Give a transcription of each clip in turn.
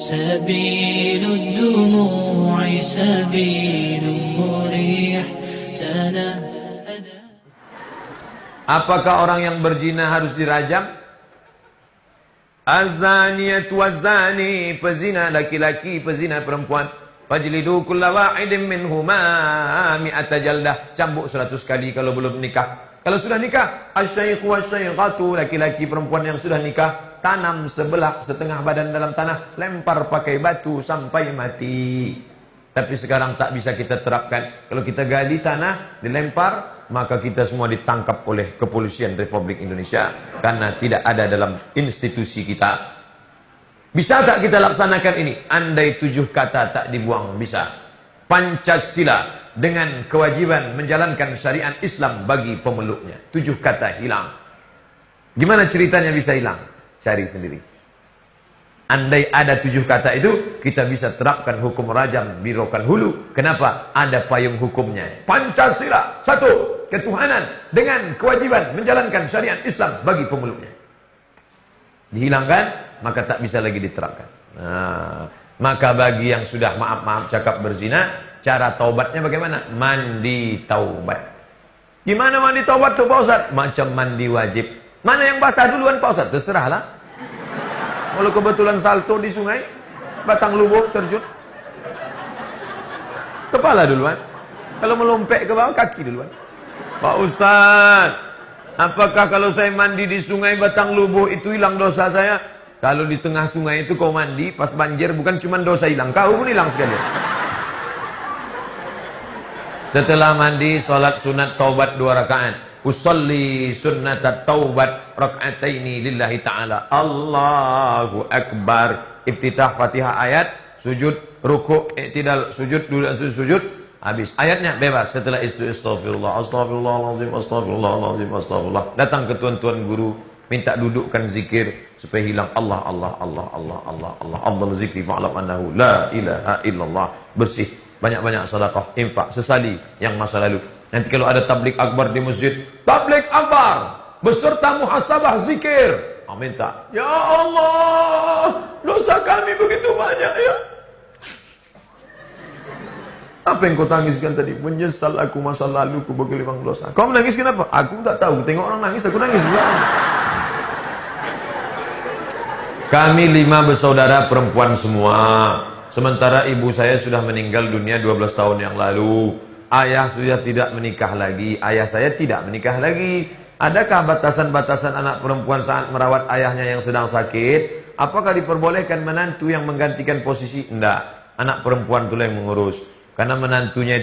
سبيل الدموع سبيل مريح تنهدى. Apakah orang yang berzina harus dirajam? Az-zaniyatu waz-zani, pezina laki-laki, pezina perempuan. Fajlidu kulla wahidin minhuma mi'ata jaldah. Cambuk 100 kali kalau belum nikah. Kalau sudah nikah, asy-syaikhu wasy-syaikhatu, laki-laki perempuan yang sudah nikah, tanam sebelah setengah badan dalam tanah, lempar pakai batu sampai mati. Tapi sekarang tak bisa kita terapkan. Kalau kita gali tanah, dilempar, maka kita semua ditangkap oleh kepolisian Republik Indonesia karena tidak ada dalam institusi kita. Bisa tak kita laksanakan ini? Andai 7 kata tak dibuang, bisa. Pancasila dengan kewajiban menjalankan syariat Islam bagi pemeluknya. 7 kata hilang. Gimana ceritanya bisa hilang? Cari sendiri. Andai ada 7 kata itu, kita bisa terapkan hukum rajam di Rokan Hulu. Kenapa? Ada payung hukumnya. Pancasila, 1, ketuhanan dengan kewajiban menjalankan syariat Islam bagi pemeluknya. Dihilangkan, maka tak bisa lagi diterapkan. Nah, maka bagi yang sudah maaf cakap berzina, cara taubatnya bagaimana? Mandi taubat. Gimana mandi taubat tuh Pak Ustaz? Macam mandi wajib. Mana yang basah duluan Pak Ustaz? Terserahlah. Kalau kebetulan salto di sungai, batang lubuk terjun, kepala duluan. Kalau melompek ke bawah, kaki duluan. Pak Ustaz, apakah kalau saya mandi di sungai batang lubuk itu hilang dosa saya? Kalau di tengah sungai itu kau mandi, pas banjir bukan cuma dosa hilang, kau pun hilang sekali. Setelah mandi, sholat sunat taubat 2 rakaat. Usolli sunnatat taubat raka'ataini lillahi ta'ala. Allahu Akbar. Iftitah Fatihah ayat, sujud, ruku', i'tidal, sujud, dulu sujud, habis. Ayatnya bebas. Setelah itu astagfirullah, astagfirullahalazim, astagfirullahalazim, astagfirullah. Datang ke tuan-tuan guru, minta dudukkan zikir supaya hilang Allah, Allah, Allah, Allah, Allah, Allah. Afdal zikri fa'lam annahu la ilaha illallah. Bersih. Banyak-banyak sedekah, infak, sesali yang masa lalu. Nanti kalau ada tablik akbar di masjid, tablik akbar beserta muhasabah zikir. Minta, ya Allah, dosa kami begitu banyak ya. Apa yang kau tangiskan tadi? Menyesal aku masa lalu, ku bergelimang dosa. Kau menangis kenapa? Aku tak tahu. Tengok orang nangis, aku nangis juga. Kami 5 bersaudara perempuan semua. Sementara ibu saya sudah meninggal dunia 12 tahun yang lalu. Ayah sudah tidak menikah lagi. Ayah saya tidak menikah lagi. Adakah batasan-batasan anak perempuan saat merawat ayahnya yang sedang sakit? Apakah diperbolehkan menantu yang menggantikan posisi? Tidak. Anak perempuan itulah yang mengurus. Karena menantunya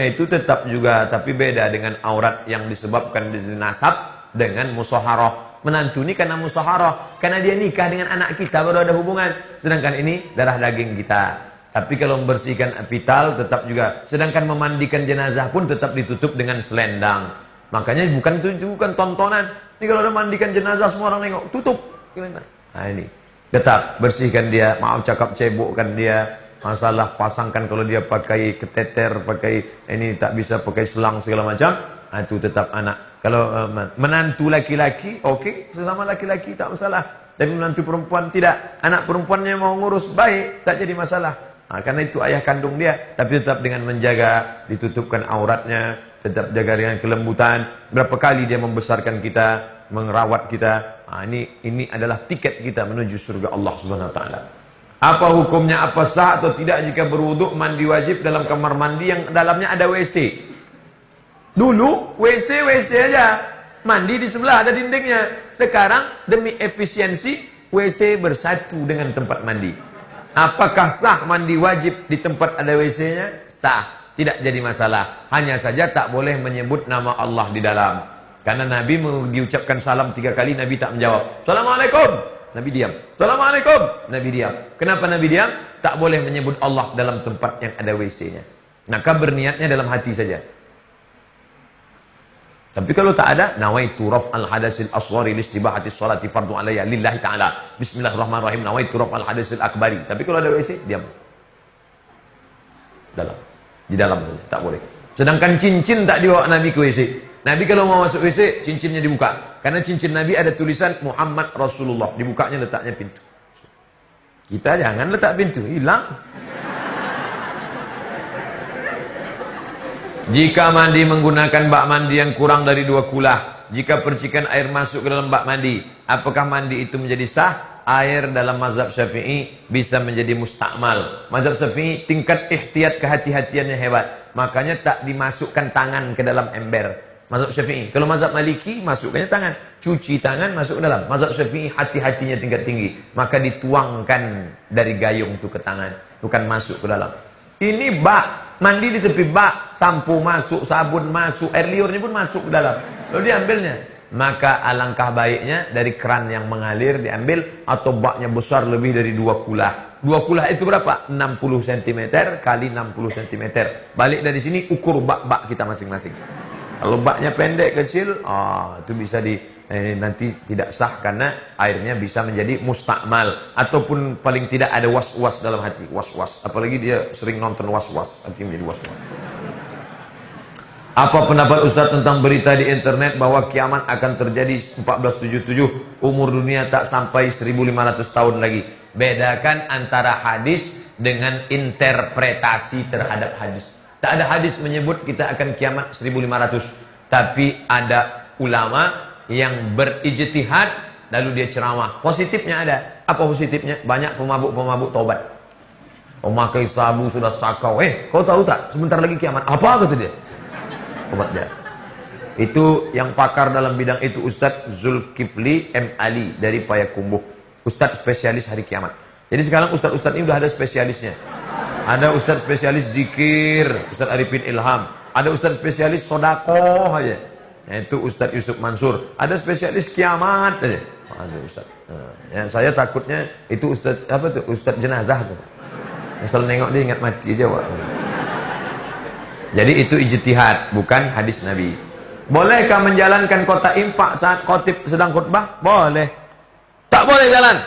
itu tetap juga. Tapi beda dengan aurat yang disebabkan dari nasab dengan musaharah. Menantu ini karena musaharah. Karena dia nikah dengan anak kita baru ada hubungan. Sedangkan ini darah daging kita. Tapi kalau membersihkan vital tetap juga. Sedangkan memandikan jenazah pun tetap ditutup dengan selendang. Makanya bukan tontonan. Ini kalau ada mandikan jenazah semua orang nengok, tutup. Nah ini. Tetap bersihkan dia, maaf cakap cebokkan dia. Masalah pasangkan kalau dia pakai keteter, pakai ini tak bisa pakai selang segala macam. Nah, itu tetap anak. Kalau menantu laki-laki, oke, sesama laki-laki tak masalah. Tapi menantu perempuan tidak. Anak perempuannya mau ngurus baik, tak jadi masalah. Nah, karena itu ayah kandung dia, tapi tetap dengan menjaga, ditutupkan auratnya, tetap jaga dengan kelembutan. Berapa kali dia membesarkan kita, merawat kita. Nah, ini adalah tiket kita menuju surga Allah Subhanahu wa taala. Apa hukumnya, apa sah atau tidak jika berwuduk mandi wajib dalam kamar mandi yang dalamnya ada WC? Dulu WC aja. Mandi di sebelah ada dindingnya. Sekarang demi efisiensi WC bersatu dengan tempat mandi. Apakah sah mandi wajib di tempat ada WC-nya? Sah, tidak jadi masalah. Hanya saja tak boleh menyebut nama Allah di dalam. Karena Nabi diucapkan salam 3 kali, Nabi tak menjawab. Assalamualaikum, Nabi diam. Assalamualaikum, Nabi diam. Kenapa Nabi diam? Tak boleh menyebut Allah dalam tempat yang ada WC-nya. Maka berniatnya dalam hati saja. Tapi kalau tak ada, nawaitu raf'al hadasil asghari listibahati sholati fardu alayya lillahi ta'ala. Bismillahirrahmanirrahim. Nawaitu raf'al hadasil akbari. Tapi kalau ada WC, diam. Dalam. Di dalam saja, tak boleh. Sedangkan cincin tak dibawa Nabi ke WC. Nabi kalau mau masuk WC, cincinnya dibuka. Karena cincin Nabi ada tulisan Muhammad Rasulullah. Dibukanya letaknya pintu. Kita jangan letak pintu, hilang. Jika mandi menggunakan bak mandi yang kurang dari 2 kulah, jika percikan air masuk ke dalam bak mandi, apakah mandi itu menjadi sah? Air dalam mazhab Syafi'i bisa menjadi mustakmal. Mazhab Syafi'i tingkat ihtiyat kehati-hatiannya hebat. Makanya tak dimasukkan tangan ke dalam ember. Mazhab Syafi'i. Kalau mazhab Maliki masukkannya tangan, cuci tangan masuk ke dalam. Mazhab Syafi'i hati-hatinya tingkat tinggi. Maka dituangkan dari gayung itu ke tangan, bukan masuk ke dalam. Ini bak, mandi di tepi bak, sampo masuk, sabun masuk, air liurnya pun masuk ke dalam. Lalu diambilnya. Maka alangkah baiknya dari keran yang mengalir diambil, atau baknya besar lebih dari 2 kulah. 2 kulah itu berapa? 60 cm kali 60 cm. Balik dari sini ukur bak-bak kita masing-masing. Kalau baknya pendek kecil, itu bisa nanti tidak sah karena airnya bisa menjadi mustakmal, ataupun paling tidak ada was-was dalam hati, was-was. Apalagi dia sering nonton was-was, hati menjadi was-was. Apa pendapat Ustaz tentang berita di internet bahwa kiamat akan terjadi 1477, umur dunia tak sampai 1500 tahun lagi? Bedakan antara hadis dengan interpretasi terhadap hadis. Tak ada hadis menyebut kita akan kiamat 1500, tapi ada ulama yang berijtihad lalu dia ceramah. Positifnya ada. Apa positifnya? Banyak pemabuk-pemabuk taubat. Pemakai sabu sudah sakau. Kau tahu tak? Sebentar lagi kiamat. Apa kata dia? Obat dia. Itu yang pakar dalam bidang itu Ustadz Zulkifli M. Ali dari Payakumbuh. Ustadz spesialis hari kiamat. Jadi sekarang Ustadz-Ustadz ini udah ada spesialisnya. Ada Ustadz spesialis zikir, Ustadz Arifin Ilham. Ada Ustadz spesialis sodakoh aja, yaitu Ustadz Yusuf Mansur. Ada spesialis kiamat aja. Ada Ustadz. Ya, saya takutnya itu Ustadz apa tuh? Ustadz jenazah tuh. Asal nengok dia ingat mati aja, Wak. Jadi itu ijtihad, bukan hadis Nabi. Bolehkah menjalankan kotak infak saat khotib sedang khutbah? Boleh. Tak boleh jalan.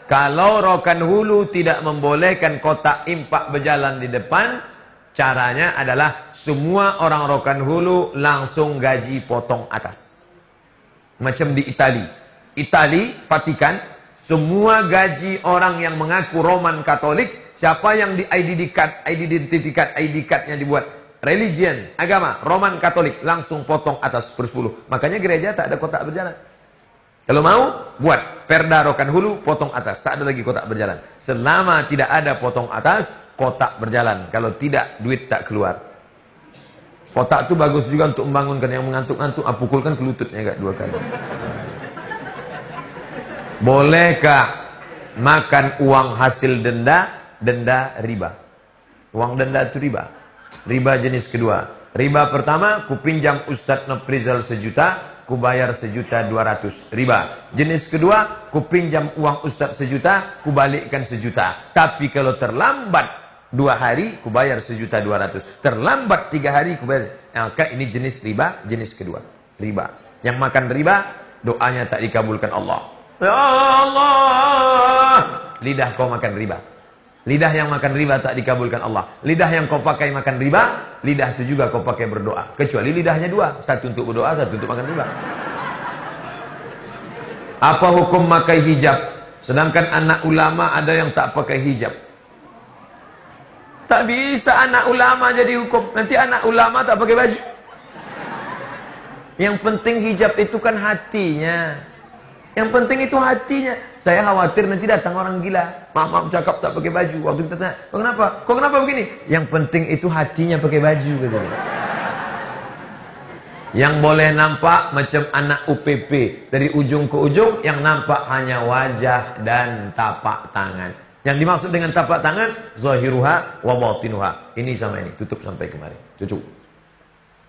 Kalau rokan hulu tidak membolehkan kotak infak berjalan di depan, caranya adalah semua orang rokan hulu langsung gaji potong atas. Macam di Itali, Vatikan, semua gaji orang yang mengaku Roman Katolik, siapa yang di ID card-nya dibuat religion, agama, Roman Katolik, langsung potong atas per 10. Makanya gereja tak ada kotak berjalan. Kalau mau, buat perda rokan hulu, potong atas. Tak ada lagi kotak berjalan. Selama tidak ada potong atas, kotak berjalan. Kalau tidak, duit tak keluar. Kotak itu bagus juga untuk membangunkan yang mengantuk-ngantuk. Pukulkan ke lututnya agak 2 kali. Bolehkah makan uang hasil denda riba? Uang denda itu riba. Riba jenis kedua. Riba pertama, ku pinjam Ustadz Nofrizal 1 juta, ku bayar 1.200.000. Riba. Jenis kedua, ku pinjam uang Ustadz 1 juta, ku balikkan 1 juta. Tapi kalau terlambat 2 hari, ku bayar 1.200.000. Terlambat 3 hari, ku bayar. Maka ini jenis riba, jenis kedua. Riba. Yang makan riba, doanya tak dikabulkan Allah. Ya Allah, lidah kau makan riba. Lidah yang makan riba tak dikabulkan Allah. Lidah yang kau pakai makan riba, lidah itu juga kau pakai berdoa. Kecuali lidahnya 2, satu untuk berdoa, satu untuk makan riba. Apa hukum pakai hijab? Sedangkan anak ulama ada yang tak pakai hijab. Tak bisa anak ulama jadi hukum. Nanti anak ulama tak pakai baju. Yang penting hijab itu kan hatinya. Yang penting itu hatinya. Saya khawatir nanti datang orang gila. Maaf cakap tak pakai baju. Waktu kita tanya, kok kenapa? Kok kenapa begini? Yang penting itu hatinya pakai baju katanya. Yang boleh nampak macam anak UPP dari ujung ke ujung, yang nampak hanya wajah dan tapak tangan. Yang dimaksud dengan tapak tangan, zahiruha wa batinuha. Ini sama ini, tutup sampai kemarin. Cucuk.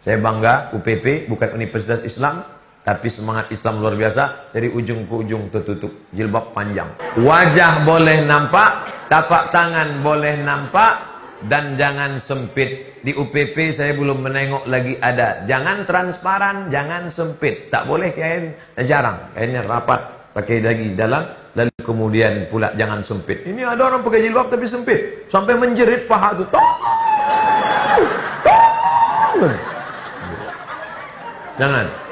Saya bangga UPP bukan Universitas Islam, tapi semangat Islam luar biasa. Dari ujung ke ujung tertutup, jilbab panjang. Wajah boleh nampak, tapak tangan boleh nampak, dan jangan sempit. Di UPP saya belum menengok lagi ada. Jangan transparan, jangan sempit. Tak boleh kain, jarang. Kainnya rapat, pakai lagi dalam. Lalu kemudian pula jangan sempit. Ini ada orang pakai jilbab tapi sempit. Sampai menjerit paha itu. Jangan.